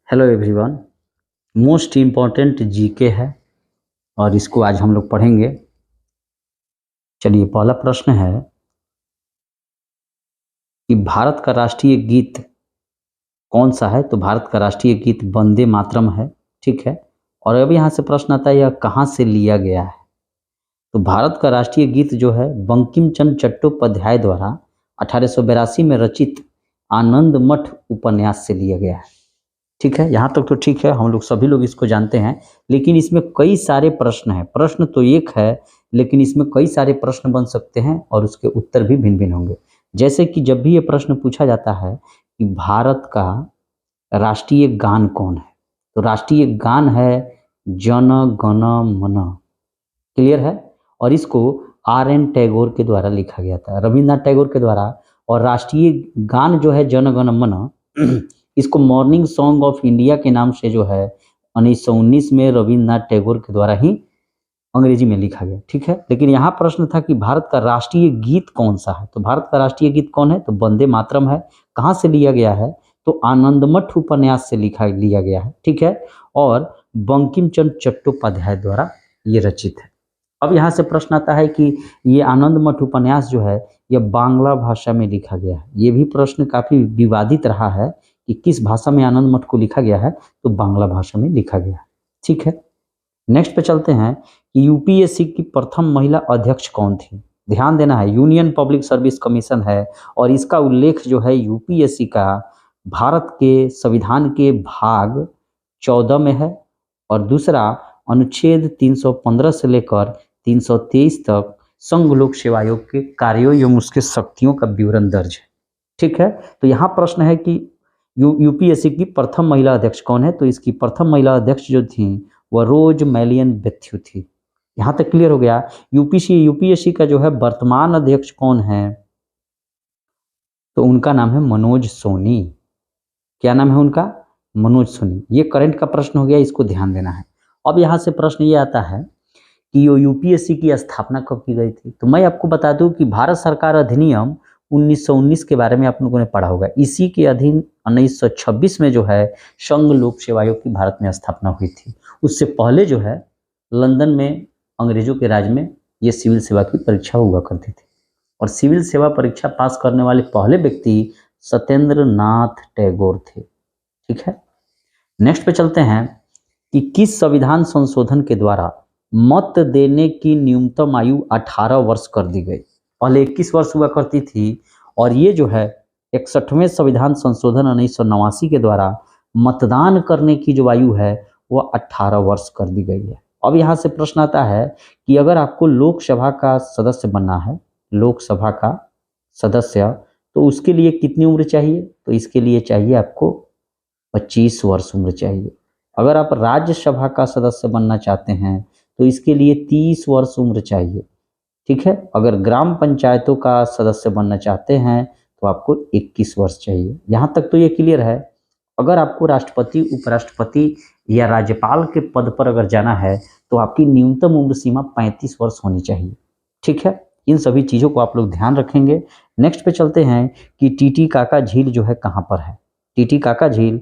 Hello everyone. Most important GK है और इसको आज हम लोग पढ़ेंगे। चलिए, पहला प्रश्न है कि भारत का राष्ट्रीय गीत कौन सा है। तो भारत का राष्ट्रीय गीत वंदे मातरम है। ठीक है। और अब यहाँ से प्रश्न आता है, यह कहाँ से लिया गया है। तो भारत का राष्ट्रीय गीत जो है बंकिम चंद्र चट्टोपाध्याय द्वारा 1882 में रचित आनंद मठ उपन्यास से लिया गया है। ठीक है, यहाँ तक तो ठीक है, हम लोग सभी लोग इसको जानते हैं। लेकिन इसमें कई सारे प्रश्न हैं। प्रश्न तो एक है, लेकिन इसमें कई सारे प्रश्न बन सकते हैं और उसके उत्तर भी भिन्न भिन्न होंगे। जैसे कि जब भी ये प्रश्न पूछा जाता है कि भारत का राष्ट्रीय गान कौन है, तो राष्ट्रीय गान है जन गण मन। क्लियर है। और इसको R N टैगोर के द्वारा लिखा गया था, रविन्द्रनाथ टैगोर के द्वारा। और राष्ट्रीय गान जो है जन गण मन, इसको मॉर्निंग सॉन्ग ऑफ इंडिया के नाम से जो है 1919 में रविन्द्रनाथ टैगोर के द्वारा ही अंग्रेजी में लिखा गया। ठीक है। लेकिन यहाँ प्रश्न था कि भारत का राष्ट्रीय गीत कौन सा है। तो भारत का राष्ट्रीय गीत कौन है, तो वंदे मातरम है। कहाँ से लिया गया है, तो आनंदमठ उपन्यास से लिया गया है। ठीक है। और बंकिम चंद्र चट्टोपाध्याय द्वारा ये रचित है। अब यहाँ से प्रश्न आता है कि ये आनंदमठ उपन्यास जो है यह बांग्ला भाषा में लिखा गया है। ये भी प्रश्न काफी विवादित रहा है कि किस भाषा में आनंद मठ को लिखा गया है। तो बांग्ला भाषा में लिखा गया है। ठीक है। नेक्स्ट पे चलते हैं कि यूपीएससी की प्रथम महिला अध्यक्ष कौन थी। ध्यान देना है, यूनियन पब्लिक सर्विस कमीशन है और इसका उल्लेख जो है यूपीएससी का भारत के संविधान के भाग 14 में है। और दूसरा अनुच्छेद 315 से लेकर 323 तक संघ लोक सेवा आयोग के कार्यों एवं उसके शक्तियों का विवरण दर्ज है। ठीक है। तो यहाँ प्रश्न है कि यूपीएससी की प्रथम महिला अध्यक्ष कौन है। तो इसकी प्रथम महिला अध्यक्ष जो थी वह रोज मैलियन बेथ्यू थी। यहाँ तक क्लियर हो गया। यूपीएससी का जो है वर्तमान अध्यक्ष कौन है, तो उनका नाम है मनोज सोनी। क्या नाम है उनका, मनोज सोनी। ये करंट का प्रश्न हो गया, इसको ध्यान देना है। अब यहाँ से प्रश्न ये आता है कि यूपीएससी की स्थापना कब की गई थी। तो मैं आपको बता दूं कि भारत सरकार अधिनियम 1919 के बारे में आप लोगों ने पढ़ा होगा। इसी के अधीन 1926 में जो है संघ लोक सेवा आयोग की भारत में स्थापना हुई थी। उससे पहले जो है लंदन में अंग्रेजों के राज में ये सिविल सेवा की परीक्षा हुआ करती थी। और सिविल सेवा परीक्षा पास करने वाले पहले व्यक्ति सत्येंद्र नाथ टैगोर थे। ठीक है। नेक्स्ट पे चलते हैं कि किस संविधान संशोधन के द्वारा मत देने की न्यूनतम आयु 18 वर्ष कर दी गई। पहले 21 वर्ष हुआ करती थी और ये जो है 61वें संविधान संशोधन 1989 के द्वारा मतदान करने की जो आयु है वह 18 वर्ष कर दी गई है। अब यहाँ से प्रश्न आता है कि अगर आपको लोकसभा का सदस्य बनना है, लोकसभा का सदस्य, तो उसके लिए कितनी उम्र चाहिए। तो इसके लिए चाहिए आपको 25 वर्ष उम्र चाहिए। अगर आप राज्यसभा का सदस्य बनना चाहते हैं तो इसके लिए 30 वर्ष उम्र चाहिए। ठीक है। अगर ग्राम पंचायतों का सदस्य बनना चाहते हैं तो आपको 21 वर्ष चाहिए। यहाँ तक तो ये क्लियर है। अगर आपको राष्ट्रपति, उपराष्ट्रपति या राज्यपाल के पद पर अगर जाना है तो आपकी न्यूनतम उम्र सीमा 35 वर्ष होनी चाहिए। ठीक है। इन सभी चीज़ों को आप लोग ध्यान रखेंगे। नेक्स्ट पे चलते हैं कि टीटीकाका झील जो है कहाँ पर है। टीटीकाका झील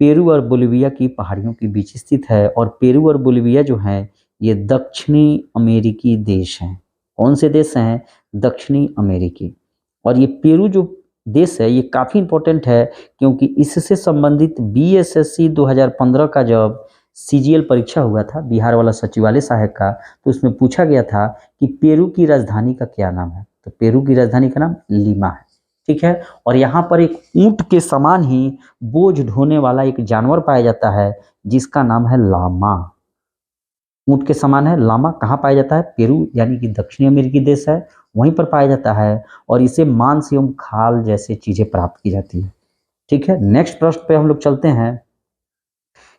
पेरू और बोलिविया की पहाड़ियों के बीच स्थित है। और पेरू और बोलिविया जो है ये दक्षिणी अमेरिकी देश हैं। कौन से देश हैं, दक्षिणी अमेरिकी। और ये पेरू जो देश है ये काफ़ी इंपॉर्टेंट है क्योंकि इससे संबंधित बीएसएससी 2015 का जब सीजीएल परीक्षा हुआ था, बिहार वाला सचिवालय सहायक का, तो उसमें पूछा गया था कि पेरू की राजधानी का क्या नाम है। तो पेरू की राजधानी का नाम लीमा है। ठीक है। और यहाँ पर एक ऊंट के समान ही बोझ ढोने वाला एक जानवर पाया जाता है जिसका नाम है लामा। ऊंट के समान है लामा। कहाँ पाया जाता है, पेरू यानी कि दक्षिणी अमेरिकी देश है, वहीं पर पाया जाता है। और इसे मांस एवं खाल जैसे चीजें प्राप्त की जाती है। ठीक है। नेक्स्ट प्रश्न पे हम लोग चलते हैं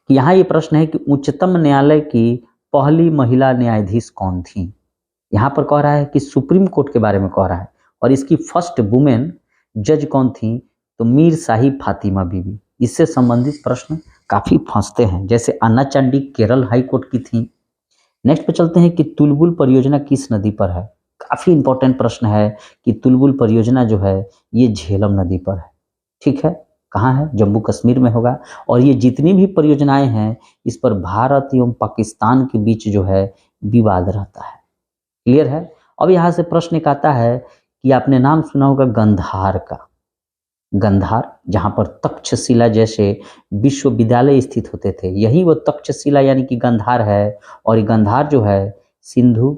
कि यहाँ ये प्रश्न है कि उच्चतम न्यायालय की पहली महिला न्यायाधीश कौन थी। यहाँ पर कह रहा है कि सुप्रीम कोर्ट के बारे में कह रहा है और इसकी फर्स्ट वुमेन जज कौन थी, तो मीर साहिब फातिमा बीबी। इससे संबंधित प्रश्न काफी फंसते हैं, जैसे अन्ना चांडी केरल हाई कोर्ट की थी। नेक्स्ट पे चलते हैं कि तुलबुल परियोजना किस नदी पर है। काफी इंपॉर्टेंट प्रश्न है कि तुलबुल परियोजना जो है ये झेलम नदी पर है। ठीक है। कहाँ है? जम्मू कश्मीर में होगा। और ये जितनी भी परियोजनाएं हैं इस पर भारत एवं पाकिस्तान के बीच जो है विवाद रहता है। क्लियर है? अब यहाँ से प्रश्न एक आता है कि आपने नाम सुना होगा गंधार का। गंधार, जहाँ पर तक्षशिला जैसे विश्वविद्यालय स्थित होते थे, यही वो तक्षशिला यानी कि गंधार है। और ये गंधार जो है सिंधु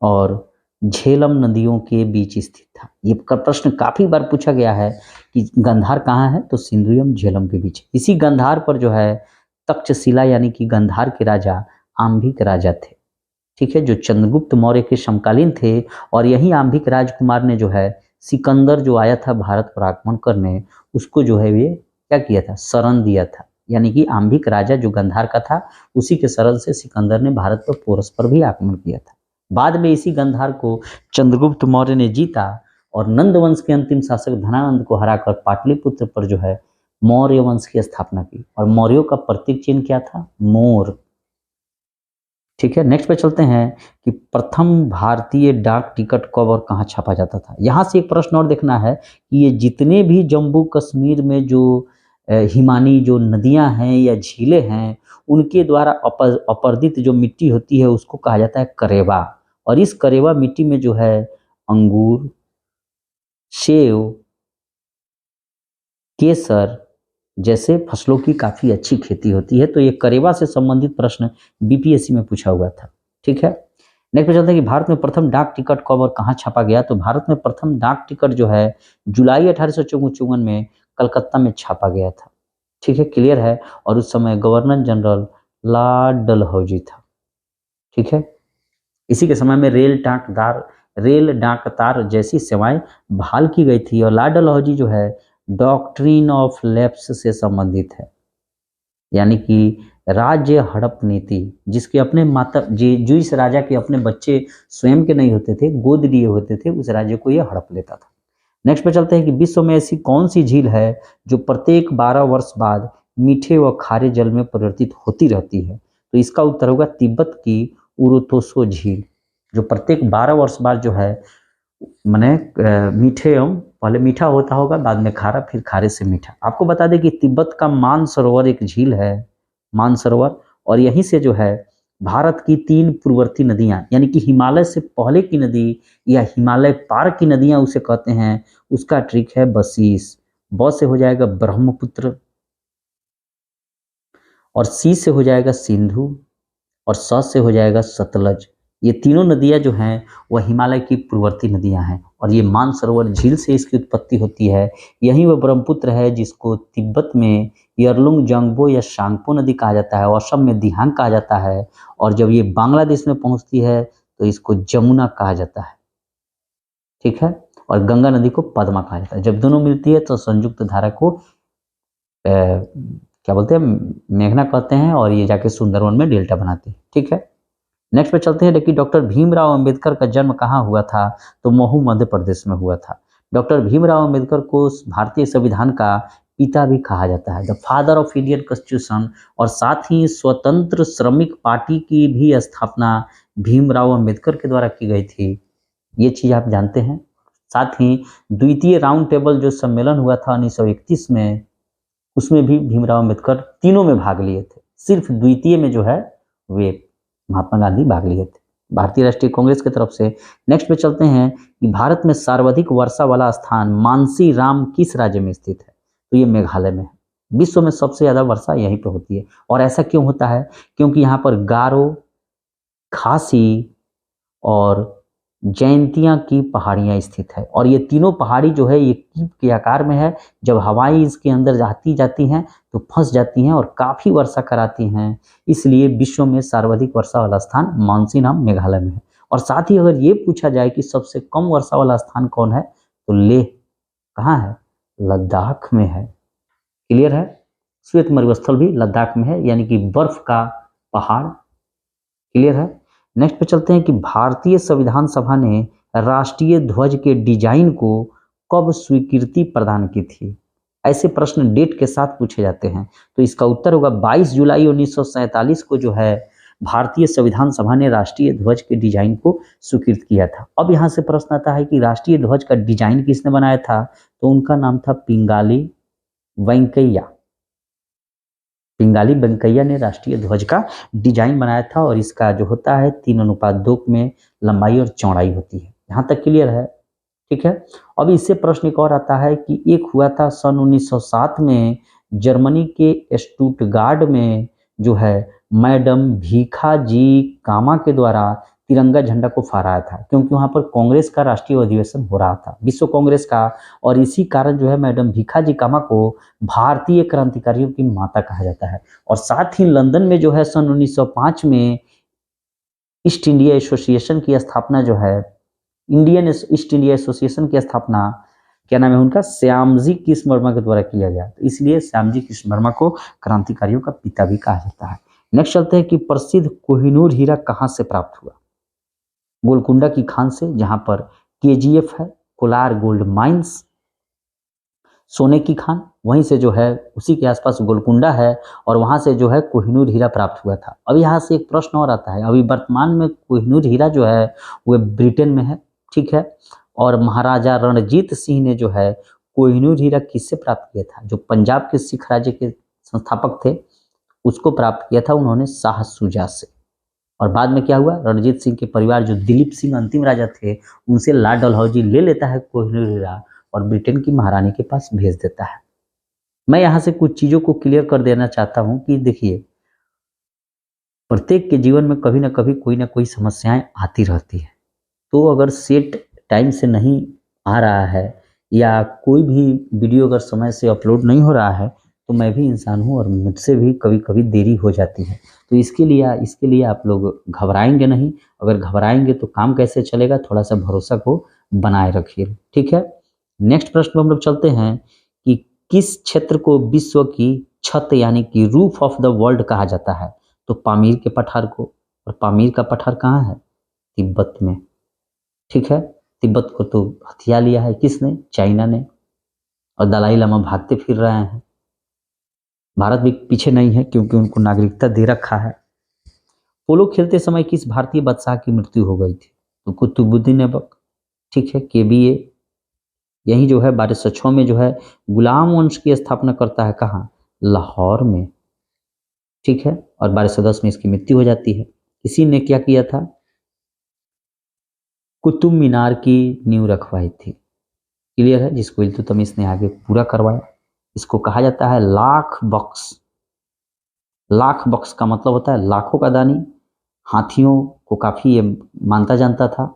और झेलम नदियों के बीच स्थित था। ये प्रश्न काफी बार पूछा गया है कि गंधार कहाँ है, तो सिंधु एवं झेलम के बीच। इसी गंधार पर जो है तक्षशिला यानी कि गंधार के राजा आंभिक राजा थे, ठीक है, जो चंद्रगुप्त मौर्य के समकालीन थे। और यही आंभिक राजकुमार ने जो है सिकंदर जो आया था भारत पर आक्रमण करने, उसको जो है ये क्या किया था, शरण दिया था। यानी कि आंभिक राजा जो गंधार का था उसी के शरण से सिकंदर ने भारत पर पोरस पर भी आक्रमण किया था। बाद में इसी गंधार को चंद्रगुप्त मौर्य ने जीता और नंद वंश के अंतिम शासक धनानंद को हराकर पाटलिपुत्र पर जो है मौर्य वंश की स्थापना की। और मौर्यों का प्रतीक चिन्ह क्या था, मोर। ठीक है, नेक्स्ट पे चलते हैं कि प्रथम भारतीय डाक टिकट कब और कहाँ छापा जाता था। यहाँ से एक प्रश्न और देखना है कि ये जितने भी जम्मू कश्मीर में जो हिमानी जो नदियां हैं या झीलें हैं उनके द्वारा अपर्दित जो मिट्टी होती है उसको कहा जाता है करेवा। और इस करेवा मिट्टी में जो है अंगूर, सेव, केसर जैसे फसलों की काफी अच्छी खेती होती है। तो ये करेवा से संबंधित प्रश्न बीपीएससी में पूछा हुआ था। ठीक है, नेक्स्ट पे चलते हैं कि भारत में प्रथम डाक टिकट कब और कहाँ छापा गया। तो भारत में प्रथम डाक टिकट जो है जुलाई 1854 में कलकत्ता में छापा गया था। ठीक है, क्लियर है। और उस समय गवर्नर जनरल लॉर्ड डलहौजी था। ठीक है, इसी के समय में रेल डाक तार जैसी सेवाएं बहाल की गई थी। और लॉर्ड डलहौजी जो है डॉक्ट्रिन ऑफ लैप्स से संबंधित है, यानी कि राज्य हड़प नीति, जिसके अपने जो इस राजा के अपने बच्चे स्वयं के नहीं होते थे, गोद लिए होते थे, उस राज्य को यह हड़प लेता था। नेक्स्ट पे चलते हैं कि विश्व में ऐसी कौन सी झील है जो प्रत्येक 12 वर्ष बाद मीठे व खारे जल में परिवर्तित होती रहती है। तो इसका उत्तर होगा तिब्बत की उरुतोसो झील, जो प्रत्येक 12 वर्ष बाद जो है माने मीठे एवं पहले मीठा होता होगा, बाद में खारा, फिर खारे से मीठा। आपको बता दें कि तिब्बत का मानसरोवर एक झील है, मानसरोवर। और यहीं से जो है भारत की 3 पूर्ववर्ती नदियां, यानी कि हिमालय से पहले की नदी या हिमालय पार की नदियां उसे कहते हैं, उसका ट्रिक है बसीस। ब से हो जाएगा ब्रह्मपुत्र, और सी से हो जाएगा सिंधु, और स से हो जाएगा सतलज। ये तीनों नदियां जो हैं वह हिमालय की पूर्ववर्ती नदियां हैं। और ये मानसरोवर झील से इसकी उत्पत्ति होती है। यही वह ब्रह्मपुत्र है जिसको तिब्बत में यरलुंग जंगबो या सांगपो नदी कहा जाता है, और असम में दिहांग कहा जाता है। और जब ये बांग्लादेश में पहुंचती है तो इसको जमुना कहा जाता है। ठीक है, और गंगा नदी को पद्मा कहा जाता है। जब दोनों मिलती है तो संयुक्त धारा को क्या बोलते हैं, मेघना कहते हैं, और ये जाके सुंदरवन में डेल्टा बनाती है। ठीक है, नेक्स्ट पे चलते हैं। लेकिन डॉक्टर भीमराव अंबेडकर का जन्म कहाँ हुआ था, तो महू मध्य प्रदेश में हुआ था। डॉक्टर भीमराव अंबेडकर को भारतीय संविधान का पिता भी कहा जाता है, the father of Indian constitution. और साथ ही स्वतंत्र श्रमिक पार्टी की भी स्थापना भीमराव अंबेडकर के द्वारा की गई थी, ये चीज आप जानते हैं। साथ ही द्वितीय राउंड टेबल जो सम्मेलन हुआ था 1931 में, उसमें भी भीमराव अंबेडकर तीनों में भाग लिए थे। सिर्फ द्वितीय में जो है वे महात्मा गांधी भाग लिए थे भारतीय राष्ट्रीय कांग्रेस की तरफ से। नेक्स्ट पे चलते हैं कि भारत में सर्वाधिक वर्षा वाला स्थान मानसी राम किस राज्य में स्थित है, तो ये मेघालय में है। विश्व में सबसे ज्यादा वर्षा यहीं पर होती है। और ऐसा क्यों होता है, क्योंकि यहाँ पर गारो, खासी और जयंतिया की पहाड़ियां स्थित है। और ये तीनों पहाड़ी जो है ये कीप के आकार में है। जब हवाएं इसके अंदर जाती हैं तो फंस जाती हैं और काफी वर्षा कराती हैं। इसलिए विश्व में सर्वाधिक वर्षा वाला स्थान मानसीराम मेघालय में है। और साथ ही अगर ये पूछा जाए कि सबसे कम वर्षा वाला स्थान कौन है, तो लेह कहाँ है, लद्दाख में है। क्लियर है, श्वेत मरुस्थल भी लद्दाख में है, यानी कि बर्फ का पहाड़। क्लियर है। नेक्स्ट पे चलते हैं कि भारतीय संविधान सभा ने राष्ट्रीय ध्वज के डिजाइन को कब स्वीकृति प्रदान की थी। ऐसे प्रश्न डेट के साथ पूछे जाते हैं। तो इसका उत्तर होगा 22 जुलाई 1947 को जो है भारतीय संविधान सभा ने राष्ट्रीय ध्वज के डिजाइन को स्वीकृत किया था। अब यहाँ से प्रश्न आता है कि राष्ट्रीय ध्वज का डिजाइन किसने बनाया था, तो उनका नाम था पिंगाली वेंकैया, पिंगाली वेंकैया ने राष्ट्रीय ध्वज का डिजाइन बनाया था और इसका जो होता है 3:2 में लंबाई और चौड़ाई होती है। यहाँ तक क्लियर है, ठीक है। अब इससे प्रश्न एक और आता है कि एक हुआ था सन 1907 में जर्मनी के स्टुटगार्ड में जो है मैडम भीखा जी कामा के द्वारा तिरंगा झंडा को फहराया था, क्योंकि वहां पर कांग्रेस का राष्ट्रीय अधिवेशन हो रहा था, विश्व कांग्रेस का, और इसी कारण जो है मैडम भीखा जी कामा को भारतीय क्रांतिकारियों की माता कहा जाता है। और साथ ही लंदन में जो है सन 1905 में ईस्ट इंडिया एसोसिएशन की स्थापना जो है, इंडियन ईस्ट इंडिया एसोसिएशन की स्थापना, क्या नाम है उनका, श्यामजी कृष्ण वर्मा के द्वारा किया गया, तो इसलिए श्यामजी कृष्ण वर्मा को क्रांतिकारियों का पिता भी कहा जाता है। नेक्स्ट चलते हैं कि प्रसिद्ध कोहिनूर हीरा कहाँ से प्राप्त हुआ। गोलकुंडा की खान से, जहां पर केजीएफ है, कोलार गोल्ड माइंस, सोने की खान, वहीं से जो है उसी के आसपास गोलकुंडा है और वहां से जो है कोहिनूर हीरा प्राप्त हुआ था। अब यहाँ से एक प्रश्न और आता है, अभी वर्तमान में कोहिनूर हीरा जो है वह ब्रिटेन में है, ठीक है। और महाराजा रणजीत सिंह ने जो है कोहिनूर हीरा किससे प्राप्त किया था, जो पंजाब के सिख राज्य के संस्थापक थे उसको प्राप्त किया था उन्होंने शाह शुजा से। और बाद में क्या हुआ, रणजीत सिंह के परिवार जो दिलीप सिंह अंतिम राजा थे उनसे लॉर्ड डलहौजी ले लेता है कोहिनूर हीरा और ब्रिटेन की महारानी के पास भेज देता है। मैं यहाँ से कुछ चीज़ों को क्लियर कर देना चाहता हूँ कि देखिए, प्रत्येक के जीवन में कभी ना कभी कोई ना कोई समस्याएं आती रहती है, तो अगर सेट टाइम से नहीं आ रहा है या कोई भी वीडियो अगर समय से अपलोड नहीं हो रहा है, तो मैं भी इंसान हूँ और मुझसे भी कभी कभी देरी हो जाती है। तो इसके लिए आप लोग घबराएंगे नहीं, अगर घबराएंगे तो काम कैसे चलेगा, थोड़ा सा भरोसा को बनाए रखिए, ठीक है। नेक्स्ट प्रश्न पर हम लोग चलते हैं कि किस क्षेत्र को विश्व की छत यानी कि रूफ ऑफ द वर्ल्ड कहा जाता है, तो पामीर के पठार को। और पामीर का पठार कहाँ है, तिब्बत में, ठीक है। तिब्बत को तो हथिया लिया है किसने, चाइना ने, और दलाई लामा भागते फिर रहे हैं। भारत भी पीछे नहीं है क्योंकि उनको नागरिकता दे रखा है। पोलो खेलते समय किस भारतीय बादशाह की मृत्यु हो गई थी, तो कुतुबुद्दीन ऐबक, ठीक है। केबीए यही जो है 1206 में जो है गुलाम वंश की स्थापना करता है, कहाँ, लाहौर में, ठीक है। और 1210 में इसकी मृत्यु हो जाती है। इसी ने क्या किया था, कुतुब मीनार की नींव रखवाई थी, क्लियर है, जिसको इल्तुतमिश ने आगे पूरा करवाया। इसको कहा जाता है लाख बक्स। लाख बक्स का मतलब होता है लाखों का दानी। हाथियों को काफी ये मानता जानता था,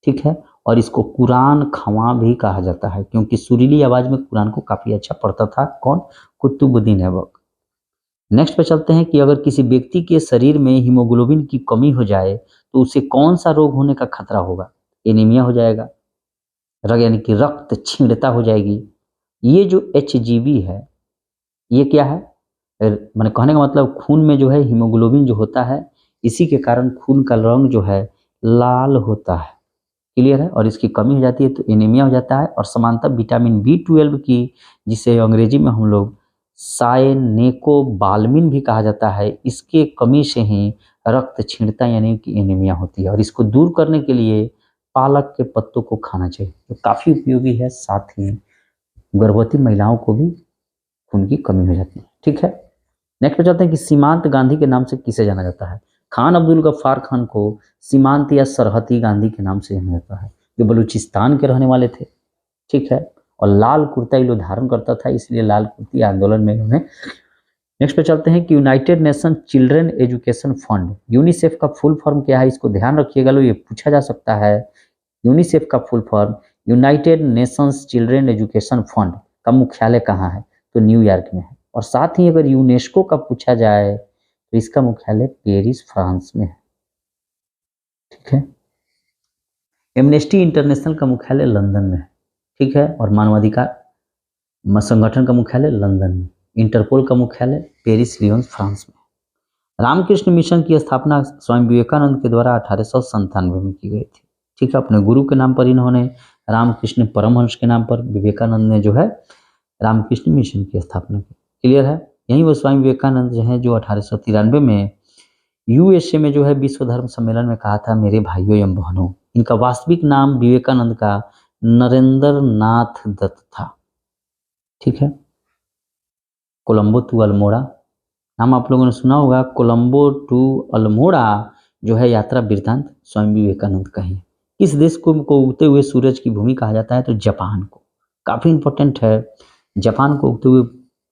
ठीक है। और इसको कुरान खवां भी कहा जाता है क्योंकि सुरीली आवाज में कुरान को काफी अच्छा पढ़ता था, कौन, कुतुबुद्दीन ऐबक। नेक्स्ट पे चलते हैं कि अगर किसी व्यक्ति के शरीर में हीमोग्लोबिन की कमी हो जाए तो उसे कौन सा रोग होने का खतरा होगा, एनीमिया हो जाएगा, यानी कि रक्त क्षीणता हो जाएगी। ये जो HGV है ये क्या है, मैंने कहने का मतलब खून में जो है हीमोग्लोबिन जो होता है, इसी के कारण खून का रंग जो है लाल होता है, क्लियर है। और इसकी कमी हो जाती है तो एनीमिया हो जाता है। और समानता विटामिन B12 की, जिसे अंग्रेजी में हम लोग सायनेकोबाल्मिन भी कहा जाता है, इसके कमी से ही रक्त क्षीणता यानी कि एनीमिया होती है। और इसको दूर करने के लिए पालक के पत्तों को खाना चाहिए, तो काफ़ी उपयोगी है। साथ ही गर्भवती महिलाओं को भी खून की कमी हो जाती है, ठीक है। नेक्स्ट पे चलते हैं कि सीमांत गांधी के नाम से किसे जाना जाता है। खान अब्दुल गफ्फार खान को सीमांत या सरहदी गांधी के नाम से जाना जाता है, जो बलूचिस्तान के रहने वाले थे, ठीक है। और लाल कुर्ता ये लोग धारण करता था, इसलिए लाल कुर्ती आंदोलन में उन्हें। नेक्स्ट पे चलते हैं कि United nation children education fund, UNICEF का फुल फॉर्म क्या है, इसको ध्यान रखिएगा, लो ये पूछा जा सकता है। यूनिसेफ का full form United Nations children education fund का मुख्यालय कहाँ है, तो न्यूयॉर्क में है। और साथ ही अगर यूनेस्को का पूछा जाए तो इसका मुख्यालय पेरिस फ्रांस में है, ठीक है। एमनेस्टी इंटरनेशनल का मुख्यालय लंदन में है, ठीक है। और मानवाधिकार संगठन का मुख्यालय लंदन में। इंटरपोल का मुख्यालय पेरिस लियोन फ्रांस में। रामकृष्ण मिशन की स्थापना स्वामी विवेकानंद के द्वारा 1897 में की गई थी, ठीक है। अपने गुरु के नाम पर इन्होंने, रामकृष्ण परमहंस के नाम पर विवेकानंद ने जो है रामकृष्ण मिशन की स्थापना की, क्लियर है। यही वो स्वामी विवेकानंद जो है जो 1893 में USA में जो है विश्व धर्म सम्मेलन में कहा था, मेरे भाइयों एवं बहनों। इनका वास्तविक नाम विवेकानंद का नरेंद्र नाथ दत्त था, ठीक है। कोलंबो टू अल्मोड़ा, नाम आप लोगों ने सुना होगा। कोलंबो टू अल्मोड़ा जो है यात्रा वृत्तांत स्वामी विवेकानंद का ही। किस देश को उगते हुए सूरज की भूमि कहा जाता है? तो जापान को। काफ़ी इंपॉर्टेंट है, जापान को उगते हुए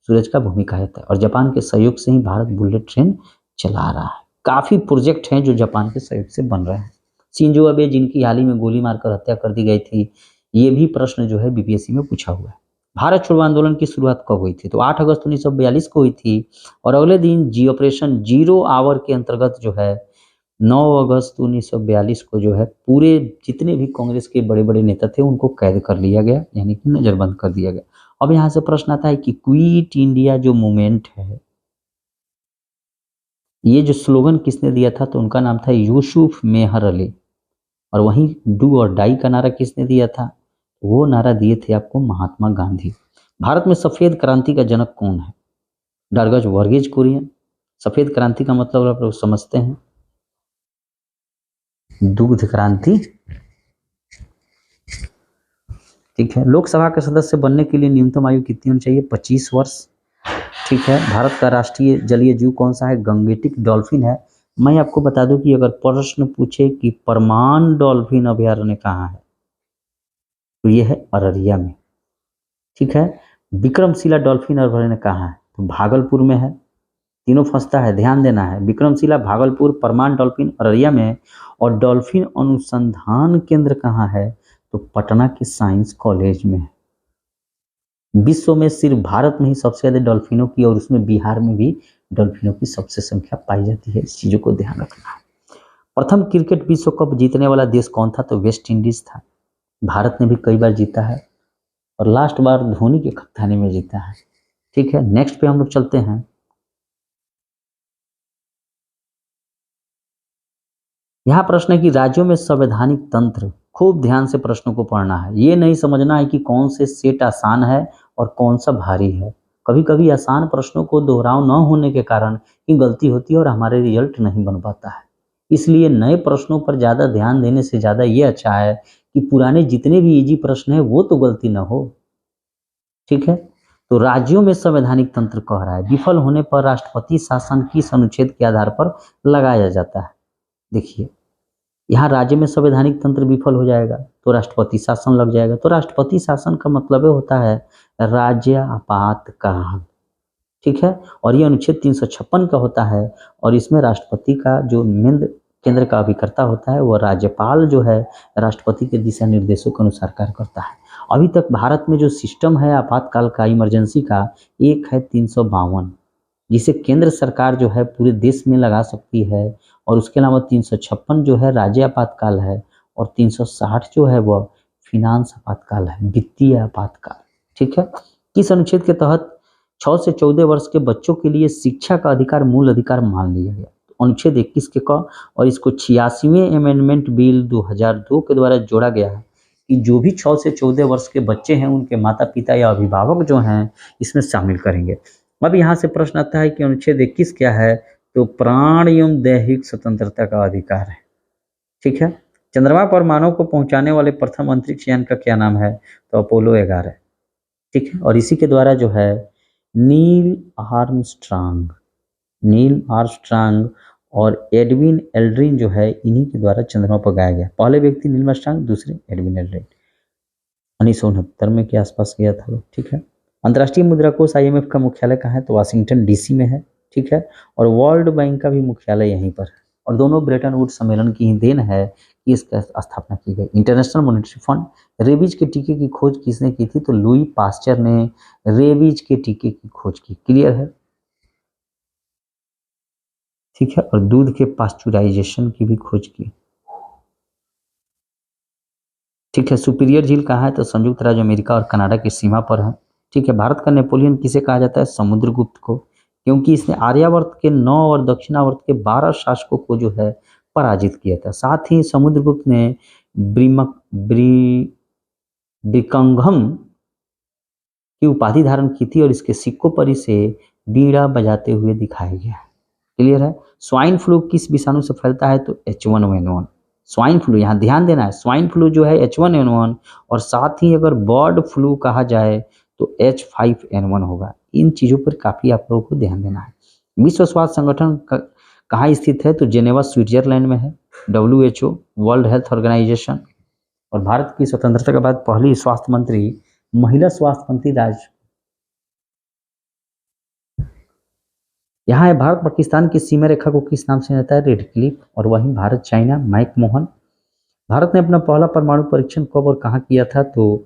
सूरज का भूमि कहा जाता है। और जापान के सहयोग से ही भारत बुलेट ट्रेन चला रहा है। काफ़ी प्रोजेक्ट हैं जो जापान के सहयोग से बन रहे हैं। शिंजो अबे जिनकी हाल ही में गोली मारकर हत्या कर दी गई थी, ये भी प्रश्न जो है बीपीएससी में पूछा हुआ है। भारत छोड़ो आंदोलन की शुरुआत कब हुई थी? तो 8 अगस्त 1942 को हुई थी। और अगले दिन ऑपरेशन जीरो आवर के अंतर्गत जो है 9 अगस्त 1942 को जो है पूरे जितने भी कांग्रेस के बड़े बड़े नेता थे उनको कैद कर लिया गया, यानी कि नजरबंद कर दिया गया। अब यहाँ से प्रश्न आता है कि क्विट इंडिया जो मूवमेंट है, ये जो स्लोगन किसने दिया था? तो उनका नाम था यूसुफ मेहर अली। और वहीं डू और डाई का नारा किसने दिया था? वो नारा दिए थे आपको महात्मा गांधी। भारत में सफेद क्रांति का जनक कौन है? डरगज वर्गीज कुरियन। सफेद क्रांति का मतलब आप लोग समझते हैं, दुग्ध क्रांति। ठीक है। लोकसभा के सदस्य बनने के लिए न्यूनतम आयु कितनी होनी चाहिए? 25 वर्ष। ठीक है। भारत का राष्ट्रीय जलीय जीव कौन सा है? गंगेटिक डॉल्फिन है। मैं आपको बता दूं कि अगर प्रश्न पूछे कि परमान डॉल्फिन अभयारण्य कहाँ है, तो ये है अररिया में। ठीक है। विक्रमशिला डॉल्फिन अभयारण्य कहाँ है? तो भागलपुर में है। तीनों फंसता है, ध्यान देना है। विक्रमशिला भागलपुर, परमान डॉल्फिन अररिया में। और डॉल्फिन अनुसंधान केंद्र कहाँ है? तो पटना के साइंस कॉलेज में है। विश्व में सिर्फ भारत में ही सबसे ज्यादा डॉल्फिनों की, और उसमें बिहार में भी डॉल्फिनों की सबसे संख्या पाई जाती है। इस चीजों को ध्यान रखना है। प्रथम क्रिकेट विश्व कप जीतने वाला देश कौन था? तो वेस्ट इंडीज था। भारत ने भी कई बार जीता है और लास्ट बार धोनी के कप्तानी में जीता है। ठीक है। नेक्स्ट पे हम लोग चलते हैं। यहाँ प्रश्न है कि राज्यों में संवैधानिक तंत्र। खूब ध्यान से प्रश्नों को पढ़ना है। ये नहीं समझना है कि कौन से सेट आसान है और कौन सा भारी है। कभी कभी आसान प्रश्नों को दोहराव न होने के कारण ही गलती होती है और हमारे रिजल्ट नहीं बन पाता है। इसलिए नए प्रश्नों पर ज़्यादा ध्यान देने से ज़्यादा ये अच्छा है कि पुराने जितने भी इजी प्रश्न है वो तो गलती ना हो। ठीक है। तो राज्यों में संवैधानिक तंत्र कह रहा है विफल होने पर राष्ट्रपति शासन किस अनुच्छेद के आधार पर लगाया जाता है? देखिए, यहाँ राज्य में संवैधानिक तंत्र विफल हो जाएगा तो राष्ट्रपति शासन लग जाएगा। तो राष्ट्रपति शासन का मतलब होता है राज्य आपातकाल। ठीक है। और ये अनुच्छेद 356 का होता है। और इसमें राष्ट्रपति का जो मेन केंद्र का अभिकर्ता होता है वो राज्यपाल जो है राष्ट्रपति के दिशा निर्देशों के अनुसार कार्य करता है। अभी तक भारत में जो सिस्टम है आपातकाल का, इमरजेंसी का, एक है 352, जिसे केंद्र सरकार जो है पूरे देश में लगा सकती है। और उसके अलावा 356 जो है राज्य आपातकाल है। और 360 जो है वह फिनांस आपातकाल है, वित्तीय आपातकाल। ठीक है। किस अनुच्छेद के तहत 6 से 14 वर्ष के बच्चों के लिए शिक्षा का अधिकार मूल अधिकार मान लिया गया? तो अनुच्छेद 21 के क, और इसको 86वें अमेंडमेंट बिल 2002 के द्वारा जोड़ा गया है कि जो भी 6 से 14 वर्ष के बच्चे हैं उनके माता पिता या अभिभावक जो हैं इसमें शामिल करेंगे। अब यहाँ से प्रश्न आता है कि अनुच्छेद 21 क्या है? तो प्राण एवं दैहिक स्वतंत्रता का अधिकार है। ठीक है। चंद्रमा पर मानव को पहुंचाने वाले प्रथम अंतरिक्ष यान का क्या नाम है? तो अपोलो 11। ठीक है। और इसी के द्वारा जो है नील आर्मस्ट्रांग और एडविन एल्ड्रिन जो है इन्हीं के द्वारा चंद्रमा पर गया गया। पहले व्यक्ति नील आर्मस्ट्रांग, दूसरे एडविन एल्ड्रिन। 1969 में के आसपास गया था लोग। ठीक है। अंतर्राष्ट्रीय मुद्रा कोष IMF का मुख्यालय कहाँ है? तो वाशिंगटन DC में है। ठीक है। और वर्ल्ड बैंक का भी मुख्यालय यहीं पर है। और दोनों ब्रेटन वुड्स सम्मेलन की ही देन है कि इसका स्थापना की गई। International monetary fund. रेबीज के टीके की खोज किसने की थी? तो लुई पास्चर ने रेबीज के टीके की खोज की। क्लियर है। ठीक है। और दूध के पास्चुराइजेशन की भी खोज की। ठीक है। सुपीरियर झील कहाँ है? तो संयुक्त राज्य अमेरिका और कनाडा की सीमा पर है। ठीक है। भारत का नेपोलियन किसे कहा जाता है? समुद्रगुप्त को, क्योंकि इसने आर्यावर्त के 9 और दक्षिणावर्त के 12 शासकों को जो है पराजित किया था। साथ ही समुद्रगुप्त ने ब्रिकंघम की उपाधि धारण की थी और इसके सिक्कों पर इसे बीड़ा बजाते हुए दिखाया गया है। क्लियर है। स्वाइन फ्लू किस विषाणु से फैलता है? तो H1N1। स्वाइन फ्लू, यहाँ ध्यान देना है, स्वाइन फ्लू जो है H1N1 और साथ ही अगर बर्ड फ्लू कहा जाए तो H5N1 होगा। इन चीज़ों पर काफ़ी आप लोगों को ध्यान देना है। विश्व स्वास्थ्य संगठन कहाँ स्थित है? तो जेनेवा स्विट्जरलैंड में है। WHO world health organization. और भारत की स्वतंत्रता के बाद पहली स्वास्थ्य मंत्री, महिला स्वास्थ्य मंत्री यहाँ है। भारत पाकिस्तान की सीमा रेखा को किस नाम से जाता है? Red Cliff. और वहीं भारत चाइना, माइक मोहन। भारत ने अपना पहला परमाणु परीक्षण कब और कहाँ किया था? तो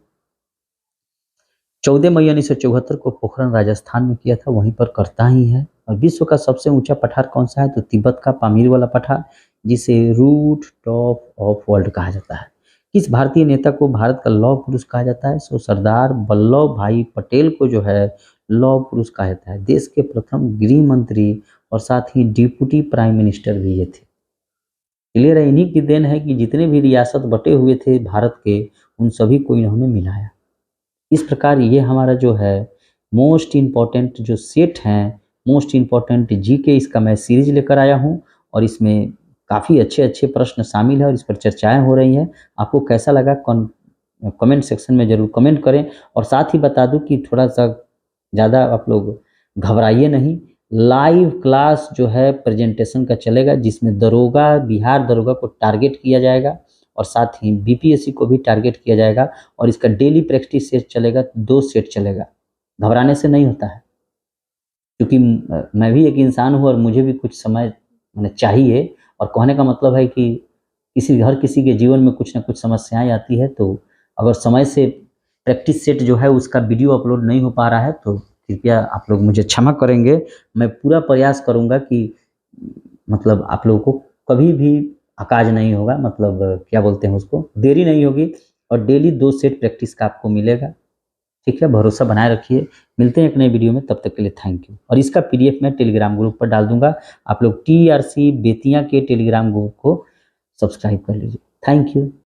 14 मई 1974 को पोखरण राजस्थान में किया था, वहीं पर करता ही है। और विश्व का सबसे ऊंचा पठार कौन सा है? तो तिब्बत का पामीर वाला पठार, जिसे रूट टॉप ऑफ वर्ल्ड कहा जाता है। किस भारतीय नेता को भारत का लौह पुरुष कहा जाता है? सो सरदार वल्लभ भाई पटेल को जो है लौह पुरुष कहा जाता है। देश के प्रथम गृह मंत्री और साथ ही डिप्टी प्राइम मिनिस्टर भी ये थे। क्लियर है? इन्हीं की देन है कि जितने भी रियासत बटे हुए थे भारत के, उन सभी को इन्होंने मिलाया। इस प्रकार ये हमारा जो है मोस्ट इम्पॉर्टेंट जो सेट हैं, मोस्ट इम्पॉर्टेंट जीके, इसका मैं सीरीज लेकर आया हूँ और इसमें काफ़ी अच्छे अच्छे प्रश्न शामिल हैं और इस पर चर्चाएं हो रही हैं। आपको कैसा लगा कमेंट सेक्शन में ज़रूर कमेंट करें। और साथ ही बता दूं कि थोड़ा सा ज़्यादा आप लोग घबराइए नहीं, लाइव क्लास जो है प्रेजेंटेशन का चलेगा, जिसमें दरोगा, बिहार दरोगा को टारगेट किया जाएगा और साथ ही बीपीएससी को भी टारगेट किया जाएगा। और इसका डेली प्रैक्टिस सेट चलेगा, 2 सेट चलेगा। घबराने से नहीं होता है, क्योंकि मैं भी एक इंसान हूँ और मुझे भी कुछ समय मैंने चाहिए। और कहने का मतलब है कि हर किसी के जीवन में कुछ ना कुछ समस्याएं आती है, तो अगर समय से प्रैक्टिस सेट जो है उसका वीडियो अपलोड नहीं हो पा रहा है तो कृपया आप लोग मुझे क्षमा करेंगे। मैं पूरा प्रयास करूंगा कि मतलब आप लोगों को कभी भी अकाज नहीं होगा, मतलब क्या बोलते हैं उसको, देरी नहीं होगी। और डेली 2 सेट प्रैक्टिस का आपको मिलेगा। ठीक है, भरोसा बनाए रखिए। मिलते हैं एक नए वीडियो में, तब तक के लिए थैंक यू। और इसका पीडीएफ मैं टेलीग्राम ग्रुप पर डाल दूंगा, आप लोग टीआरसी बेतिया के टेलीग्राम ग्रुप को सब्सक्राइब कर लीजिए। Thank you.